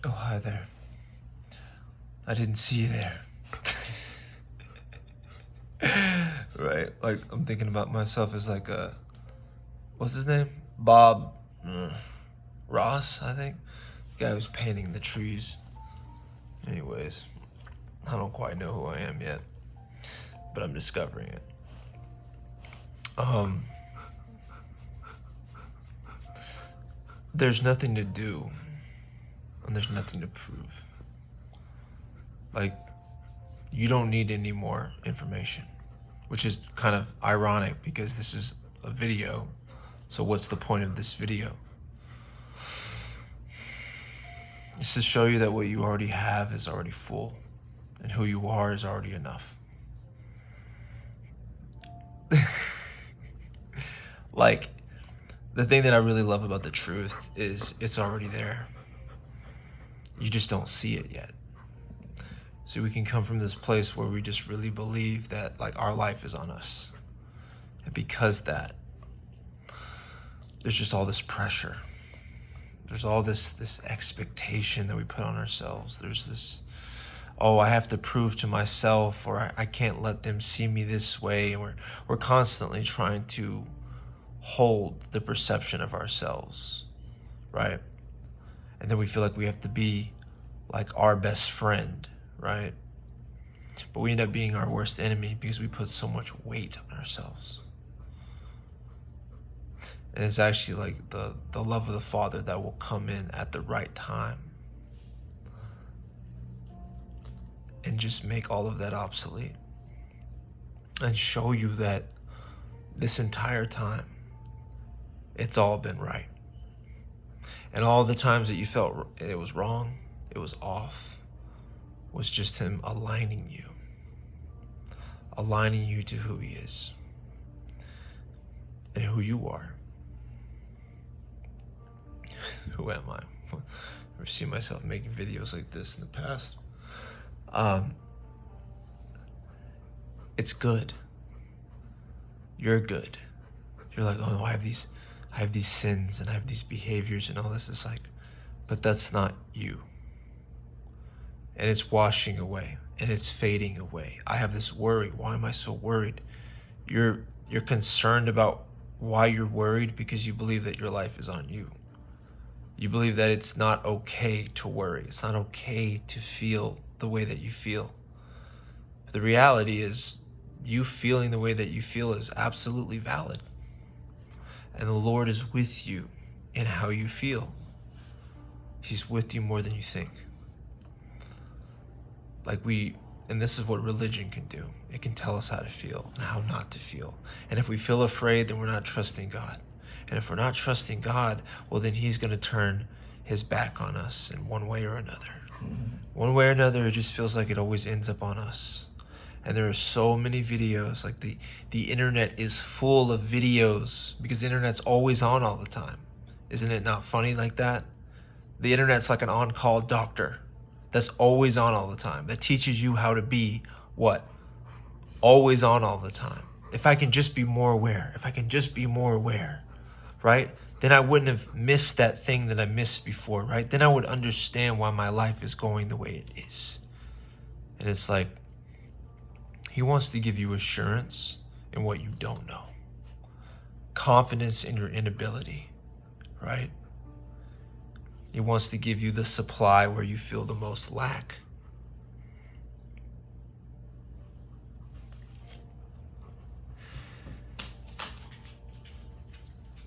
Oh, hi there. I didn't see you there. Right? Like, I'm thinking about myself as like what's his name? Bob Ross, I think. The guy who's painting the trees. Anyways, I don't quite know who I am yet, but I'm discovering it. Um, there's nothing to do, and there's nothing to prove. Like, you don't need any more information, which is kind of ironic because this is a video. So what's the point of this video? It's to show you that what you already have is already full, and who you are is already enough. Like, the thing that I really love about the truth is it's already there. You just don't see it yet. So we can come from this place where we just really believe that like our life is on us. And because that, there's just all this pressure. There's all this expectation that we put on ourselves. There's this, oh, I have to prove to myself, or I can't let them see me this way. And we're constantly trying to hold the perception of ourselves, right? And then we feel like we have to be like our best friend, right? But we end up being our worst enemy because we put so much weight on ourselves. And it's actually like the love of the Father that will come in at the right time and just make all of that obsolete and show you that this entire time it's all been right. And all the times that you felt it was wrong, it was off, was just him aligning you to who he is and who you are. Who am I? I've never seen myself making videos like this in the past. It's good. You're good. You're like, oh, I have these sins and I have these behaviors and all this. It's like, but that's not you. And it's washing away and it's fading away. I have this worry. Why am I so worried? You're concerned about why you're worried because you believe that your life is on you. You believe that it's not okay to worry. It's not okay to feel the way that you feel. But the reality is, you feeling the way that you feel is absolutely valid. And the Lord is with you in how you feel. He's with you more than you think. And this is what religion can do. It can tell us how to feel and how not to feel. And if we feel afraid, then we're not trusting God. And if we're not trusting God, well, then he's going to turn his back on us in one way or another. One way or another, it just feels like it always ends up on us. And there are so many videos, like the internet is full of videos because the internet's always on all the time. Isn't it not funny like that? The internet's like an on-call doctor that's always on all the time, that teaches you how to be what? Always on all the time. If I can just be more aware, right? Then I wouldn't have missed that thing that I missed before, right? Then I would understand why my life is going the way it is. And it's like, he wants to give you assurance in what you don't know. Confidence in your inability, right? He wants to give you the supply where you feel the most lack.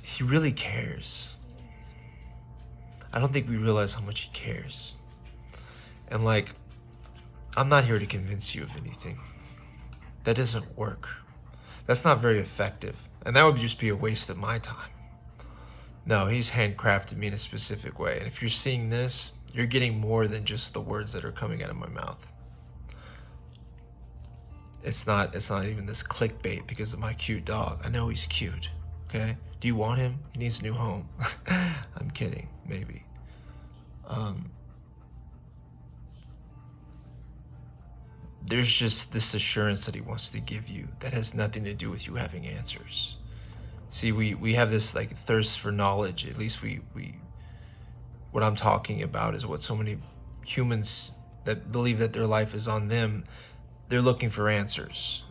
He really cares. I don't think we realize how much he cares. And like, I'm not here to convince you of anything. That doesn't work. That's not very effective. And that would just be a waste of my time. No, he's handcrafted me in a specific way. And if you're seeing this, you're getting more than just the words that are coming out of my mouth. It's not even this clickbait because of my cute dog. I know he's cute, okay? Do you want him? He needs a new home. I'm kidding, maybe. There's just this assurance that he wants to give you that has nothing to do with you having answers. See, we have this like thirst for knowledge. At least we what I'm talking about is what so many humans that believe that their life is on them, they're looking for answers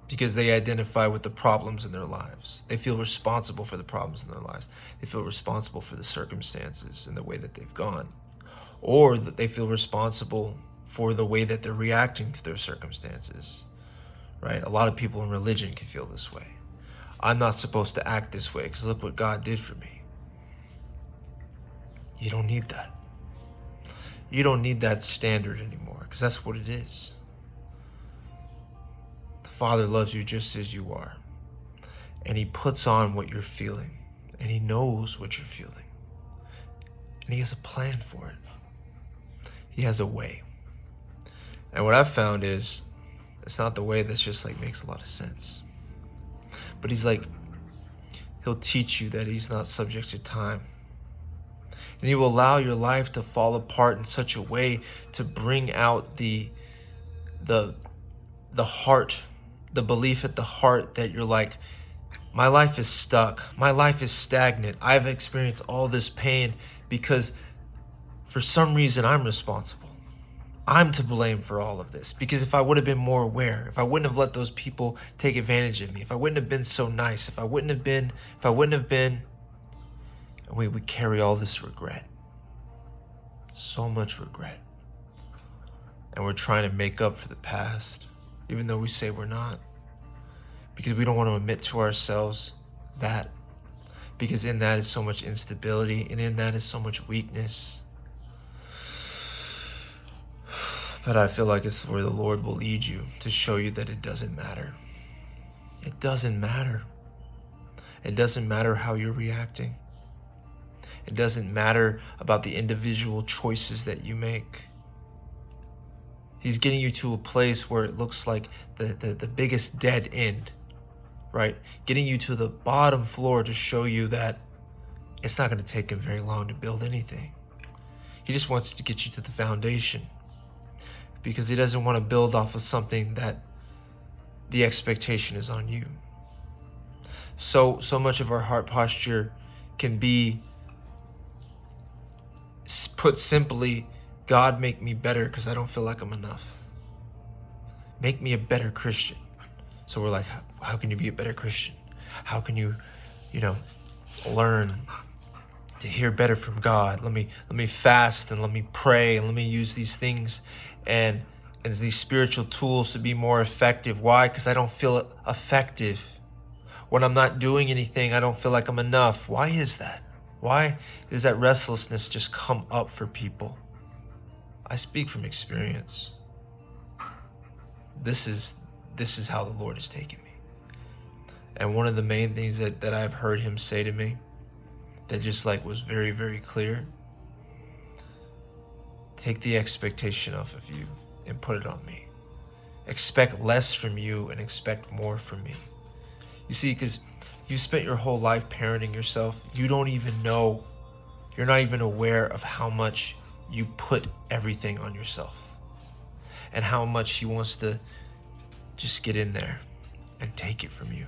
because they identify with the problems in their lives. They feel responsible for the problems in their lives. They feel responsible for the circumstances and the way that they've gone, or that they feel responsible for the way that they're reacting to their circumstances, right? A lot of people in religion can feel this way. I'm not supposed to act this way because look what God did for me. You don't need that. You don't need that standard anymore because that's what it is. The Father loves you just as you are. And he puts on what you're feeling. And he knows what you're feeling. And he has a plan for it. He has a way. And what I've found is, it's not the way that's just like makes a lot of sense. But he's like, he'll teach you that he's not subject to time. And he will allow your life to fall apart in such a way to bring out the heart, the belief at the heart that you're like, my life is stuck. My life is stagnant. I've experienced all this pain because for some reason I'm responsible. I'm to blame for all of this because if I would have been more aware, if I wouldn't have let those people take advantage of me, if I wouldn't have been so nice, if I wouldn't have been, and we would carry all this regret, so much regret. And we're trying to make up for the past, even though we say we're not, because we don't want to admit to ourselves that, because in that is so much instability, and in that is so much weakness. But I feel like it's where the Lord will lead you to show you that it doesn't matter. It doesn't matter. It doesn't matter how you're reacting. It doesn't matter about the individual choices that you make. He's getting you to a place where it looks like the biggest dead end, right? Getting you to the bottom floor to show you that it's not going to take him very long to build anything. He just wants to get you to the foundation because he doesn't want to build off of something that the expectation is on you. So much of our heart posture can be put simply, God, make me better because I don't feel like I'm enough. Make me a better Christian. So we're like, how can you be a better Christian? How can you learn to hear better from God? Let me fast and let me pray and let me use these things and these spiritual tools to be more effective. Why? Because I don't feel effective. When I'm not doing anything, I don't feel like I'm enough. Why is that? Why does that restlessness just come up for people? I speak from experience. This is how the Lord has taken me. And one of the main things that I've heard him say to me that just like was very, very clear, take the expectation off of you and put it on me. Expect less from you and expect more from me. You see, because if you spent your whole life parenting yourself, you don't even know, you're not even aware of how much you put everything on yourself and how much he wants to just get in there and take it from you,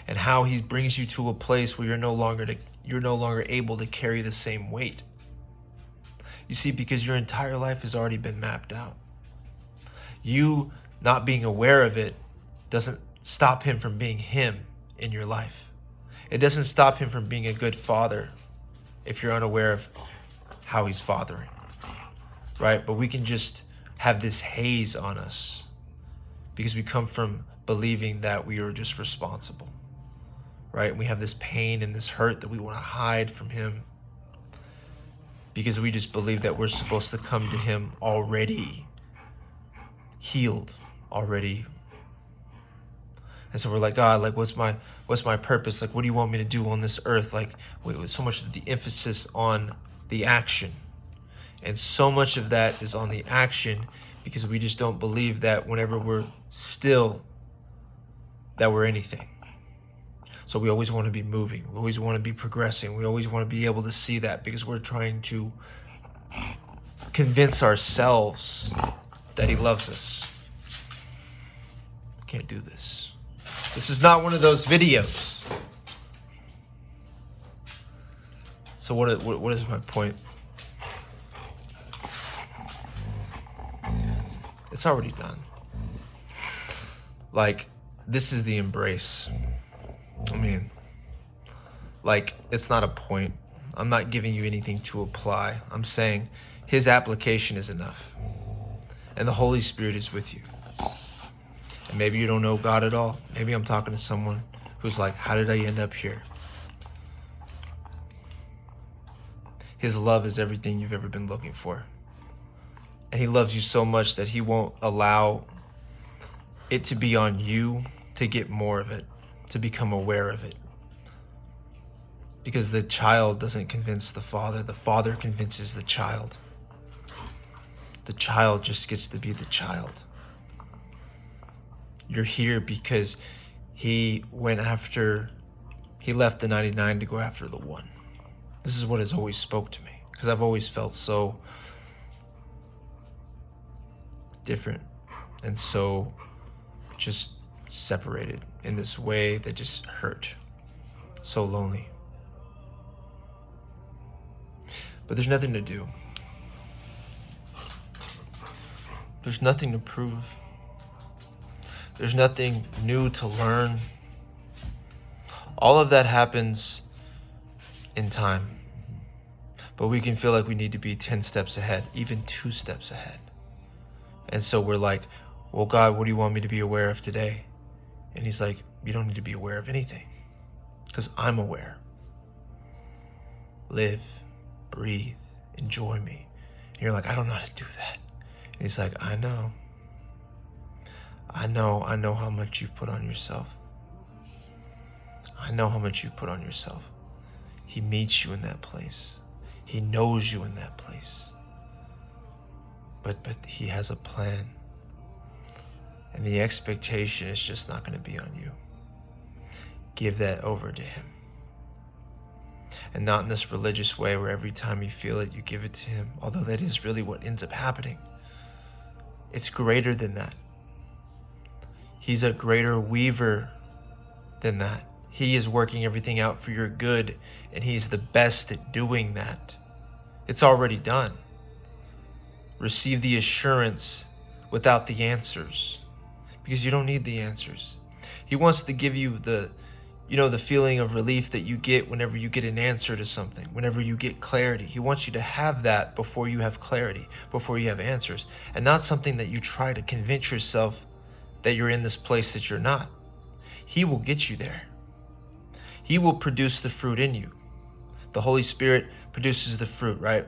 and how he brings you to a place where you're no longer able to carry the same weight. You see, because your entire life has already been mapped out. You not being aware of it doesn't stop him from being him in your life. It doesn't stop him from being a good father if you're unaware of how he's fathering, right? But we can just have this haze on us because we come from believing that we are just responsible, right? We have this pain and this hurt that we want to hide from him because we just believe that we're supposed to come to him already healed, already. And so we're like, God, like, what's my purpose? Like, what do you want me to do on this earth? Like, with so much of the emphasis on the action. And so much of that is on the action because we just don't believe that whenever we're still, that we're anything. So we always want to be moving. We always want to be progressing. We always want to be able to see that because we're trying to convince ourselves that he loves us. Can't do this. This is not one of those videos. So what is my point? It's already done. Like, this is the embrace. I mean, like, it's not a point. I'm not giving you anything to apply. I'm saying his application is enough. And the Holy Spirit is with you. And maybe you don't know God at all. Maybe I'm talking to someone who's like, how did I end up here? His love is everything you've ever been looking for. And he loves you so much that he won't allow it to be on you to get more of it, to become aware of it. Because the child doesn't convince the father convinces the child. The child just gets to be the child. You're here because he left the 99 to go after the one. This is what has always spoke to me, because I've always felt so different and so just separated in this way that just hurt. So lonely. But there's nothing to do. There's nothing to prove. There's nothing new to learn. All of that happens in time. But we can feel like we need to be 10 steps ahead, even 2 steps ahead. And so we're like, well, God, what do you want me to be aware of today? And he's like, you don't need to be aware of anything, because I'm aware. Live, breathe, enjoy me. And you're like, I don't know how to do that. And he's like, I know how much you've put on yourself. I know how much you've put on yourself. He meets you in that place. He knows you in that place. But he has a plan. And the expectation is just not going to be on you. Give that over to him. And not in this religious way where every time you feel it, you give it to him. Although that is really what ends up happening. It's greater than that. He's a greater weaver than that. He is working everything out for your good, and he's the best at doing that. It's already done. Receive the assurance without the answers, because you don't need the answers. He wants to give you the feeling of relief that you get whenever you get an answer to something, whenever you get clarity. He wants you to have that before you have clarity, before you have answers, and not something that you try to convince yourself that you're in this place that you're not. He will get you there. He will produce the fruit in you. The Holy Spirit produces the fruit, right?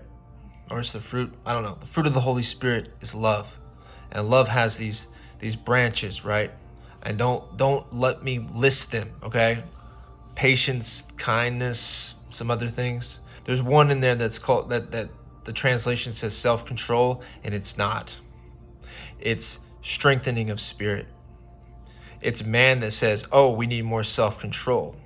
Or it's the fruit, I don't know. The fruit of the Holy Spirit is love. And love has these branches, right? And don't let me list them, okay? Patience, kindness, some other things. There's one in there that's called, that the translation says self-control, and it's not. It's strengthening of spirit. It's man that says, oh, we need more self-control.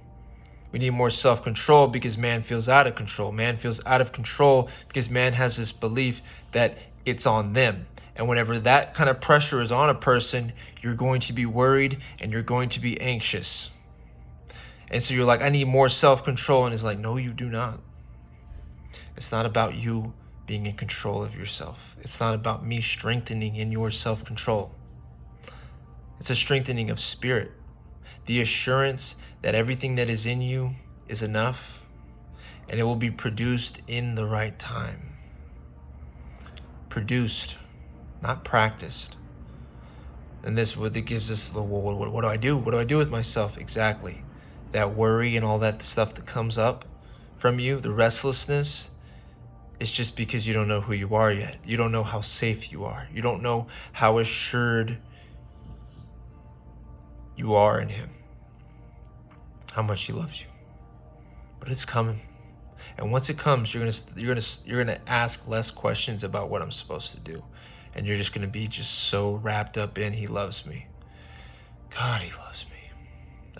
We need more self-control because man feels out of control. Man feels out of control because man has this belief that it's on them. And whenever that kind of pressure is on a person, you're going to be worried and you're going to be anxious. And so you're like, I need more self-control. And it's like, no, you do not. It's not about you being in control of yourself. It's not about me strengthening in your self-control. It's a strengthening of spirit. The assurance that everything that is in you is enough, and it will be produced in the right time. Produced, not practiced. And this what it gives us, well, what do I do? What do I do with myself? Exactly. That worry and all that stuff that comes up from you, the restlessness, is just because you don't know who you are yet. You don't know how safe you are. You don't know how assured you are in him. How much he loves you. But it's coming. And once it comes, you're gonna ask less questions about what I'm supposed to do. And you're just gonna be just so wrapped up in he loves me. God, he loves me.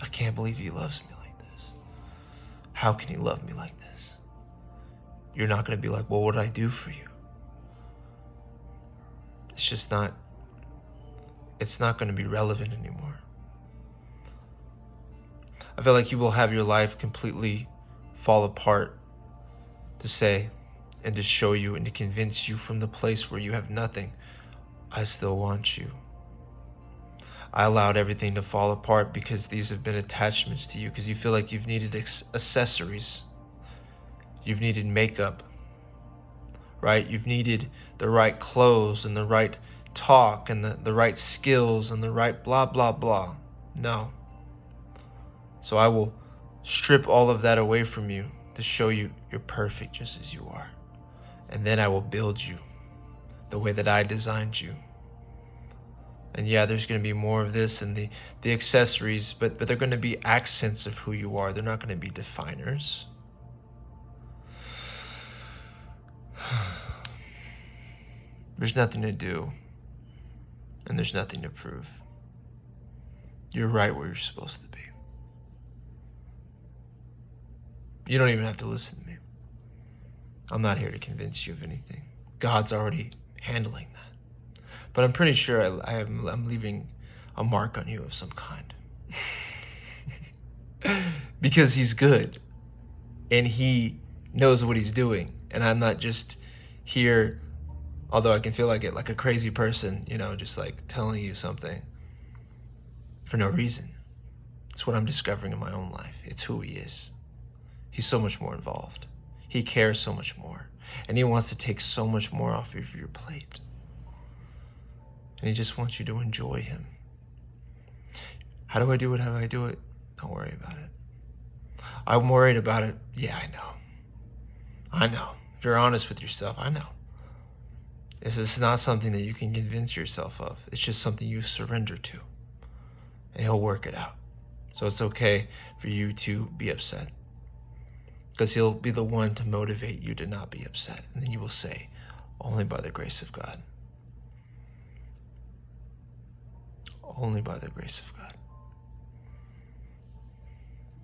I can't believe he loves me like this. How can he love me like this? You're not gonna be like, well, what did I do for you? It's just not, it's not gonna be relevant anymore. I feel like you will have your life completely fall apart to say and to show you and to convince you from the place where you have nothing I still want you. I allowed everything to fall apart because these have been attachments to you, because you feel like you've needed accessories. You've needed makeup, right? You've needed the right clothes and the right talk and the right skills and the right blah, blah, blah. No. So I will strip all of that away from you to show you you're perfect just as you are. And then I will build you the way that I designed you. And yeah, there's going to be more of this and the accessories, but they're going to be accents of who you are. They're not going to be definers. There's nothing to do, and there's nothing to prove. You're right where you're supposed to be. You don't even have to listen to me. I'm not here to convince you of anything. God's already handling that. But I'm pretty sure I'm leaving a mark on you of some kind. Because he's good. And he knows what he's doing. And I'm not just here, although I can feel like it, like a crazy person, just like telling you something for no reason. It's what I'm discovering in my own life. It's who he is. He's so much more involved. He cares so much more. And he wants to take so much more off of your plate. And he just wants you to enjoy him. How do I do it? How do I do it? Don't worry about it. I'm worried about it. Yeah, I know. If you're honest with yourself, I know. This is not something that you can convince yourself of. It's just something you surrender to. And he'll work it out. So it's okay for you to be upset. Because he'll be the one to motivate you to not be upset. And then you will say, only by the grace of God. Only by the grace of God.